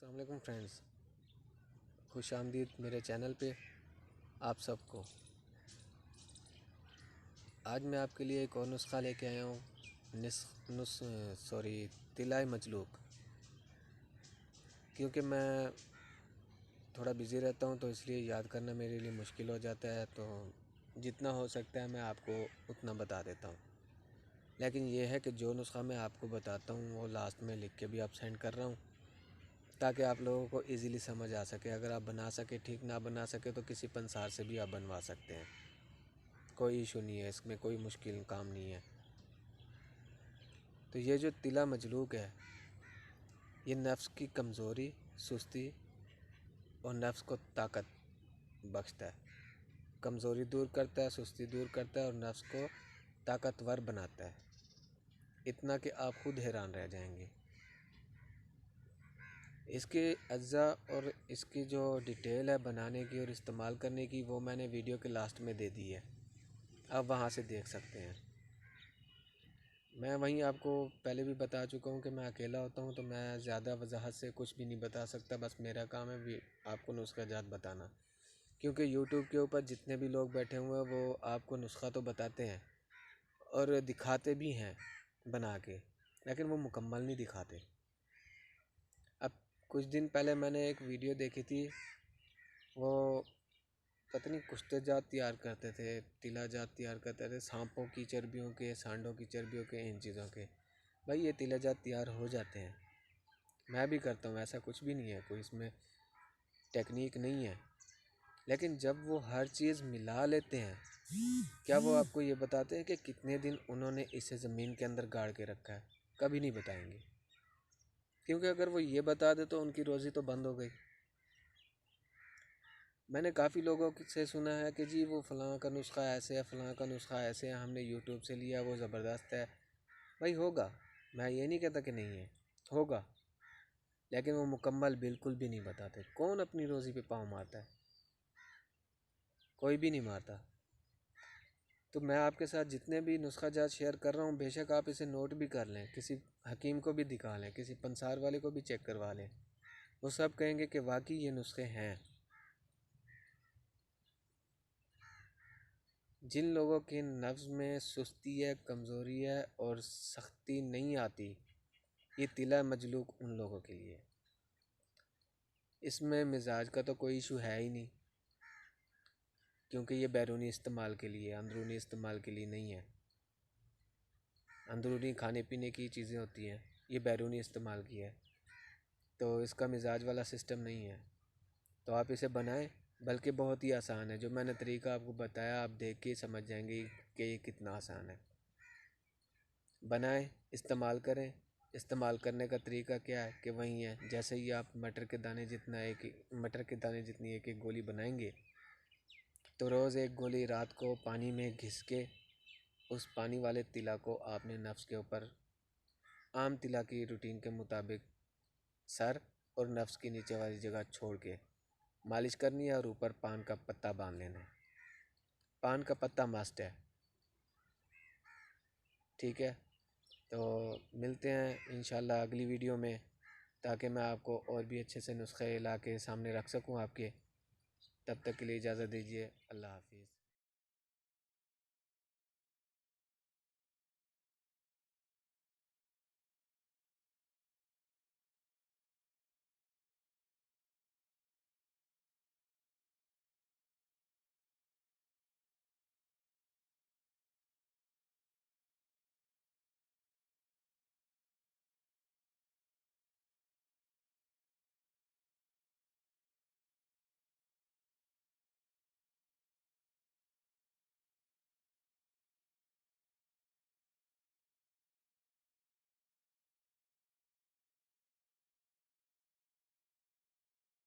السلام علیکم فرینڈز، خوش آمدید میرے چینل پہ آپ سب کو۔ آج میں آپ کے لیے ایک اور نسخہ لے کے آیا ہوں، طلائے مجلوق۔ کیونکہ میں تھوڑا بزی رہتا ہوں تو اس لیے یاد کرنا میرے لیے مشکل ہو جاتا ہے، تو جتنا ہو سکتا ہے میں آپ کو اتنا بتا دیتا ہوں۔ لیکن یہ ہے کہ جو نسخہ میں آپ کو بتاتا ہوں وہ لاسٹ میں لکھ کے بھی آپ سینڈ کر رہا ہوں، تاکہ آپ لوگوں کو ایزیلی سمجھ آ سکے۔ اگر آپ بنا سکے، ٹھیک نہ بنا سکے تو کسی پنسار سے بھی آپ بنوا سکتے ہیں، کوئی ایشو نہیں ہے، اس میں کوئی مشکل کام نہیں ہے۔ تو یہ جو طلا مجلوق ہے، یہ نفس کی کمزوری، سستی اور نفس کو طاقت بخشتا ہے۔ کمزوری دور کرتا ہے، سستی دور کرتا ہے اور نفس کو طاقتور بناتا ہے، اتنا کہ آپ خود حیران رہ جائیں گے۔ اس کے اجزاء اور اس کی جو ڈیٹیل ہے بنانے کی اور استعمال کرنے کی، وہ میں نے ویڈیو کے لاسٹ میں دے دی ہے، آپ وہاں سے دیکھ سکتے ہیں۔ میں وہیں آپ کو پہلے بھی بتا چکا ہوں کہ میں اکیلا ہوتا ہوں، تو میں زیادہ وضاحت سے کچھ بھی نہیں بتا سکتا، بس میرا کام ہے آپ کو نسخہ جات بتانا۔ کیونکہ یوٹیوب کے اوپر جتنے بھی لوگ بیٹھے ہوئے ہیں وہ آپ کو نسخہ تو بتاتے ہیں اور دکھاتے بھی ہیں بنا کے، لیکن وہ مکمل نہیں دکھاتے۔ اب کچھ دن پہلے میں نے ایک ویڈیو دیکھی تھی، وہ پتہ نہیں کشتے جات تیار کرتے تھے، طلا جات تیار کرتے تھے، سانپوں کی چربیوں کے، سانڈوں کی چربیوں کے، ان چیزوں کے۔ بھائی یہ طلا جات تیار ہو جاتے ہیں، میں بھی کرتا ہوں، ایسا کچھ بھی نہیں ہے، کوئی اس میں ٹیکنیک نہیں ہے۔ لیکن جب وہ ہر چیز ملا لیتے ہیں، کیا وہ آپ کو یہ بتاتے ہیں کہ کتنے دن انہوں نے اسے زمین کے اندر گاڑ کے رکھا ہے؟ کبھی نہیں بتائیں گے، کیونکہ اگر وہ یہ بتا دے تو ان کی روزی تو بند ہو گئی۔ میں نے کافی لوگوں سے سنا ہے کہ جی وہ فلاں کا نسخہ ایسے ہے، فلاں کا نسخہ ایسے ہے، ہم نے یوٹیوب سے لیا، وہ زبردست ہے۔ بھائی ہوگا، میں یہ نہیں کہتا کہ نہیں ہے، ہوگا، لیکن وہ مکمل بالکل بھی نہیں بتاتے۔ کون اپنی روزی پہ پاؤں مارتا ہے؟ کوئی بھی نہیں مارتا۔ تو میں آپ کے ساتھ جتنے بھی نسخہ جات شیئر کر رہا ہوں، بے شک آپ اسے نوٹ بھی کر لیں، کسی حکیم کو بھی دکھا لیں، کسی پنسار والے کو بھی چیک کروا لیں، وہ سب کہیں گے کہ واقعی یہ نسخے ہیں۔ جن لوگوں کے نفس میں سستی ہے، کمزوری ہے اور سختی نہیں آتی، یہ طلا مجلوق ان لوگوں کے لیے۔ اس میں مزاج کا تو کوئی ایشو ہے ہی نہیں، کیونکہ یہ بیرونی استعمال کے لیے، اندرونی استعمال کے لیے نہیں ہے۔ اندرونی کھانے پینے کی چیزیں ہوتی ہیں، یہ بیرونی استعمال کی ہے، تو اس کا مزاج والا سسٹم نہیں ہے۔ تو آپ اسے بنائیں، بلکہ بہت ہی آسان ہے، جو میں نے طریقہ آپ کو بتایا آپ دیکھ کے سمجھ جائیں گے کہ یہ کتنا آسان ہے۔ بنائیں، استعمال کریں۔ استعمال کرنے کا طریقہ کیا ہے کہ وہی ہے، جیسے ہی آپ مٹر کے دانے جتنی ایک گولی بنائیں گے، تو روز ایک گولی رات کو پانی میں گھس کے اس پانی والے طلا کو آپ نے نفس کے اوپر عام طلا کی روٹین کے مطابق سر اور نفس کی نیچے والی جگہ چھوڑ کے مالش کرنی ہے، اور اوپر پان کا پتا باندھ لینا ہے۔ پان کا پتا مسٹ ہے، ٹھیک ہے؟ تو ملتے ہیں انشاءاللہ اگلی ویڈیو میں، تاکہ میں آپ کو اور بھی اچھے سے نسخے لا کے سامنے رکھ سکوں آپ کے۔ تب تک کے لیے اجازت دیجیے، اللہ حافظ۔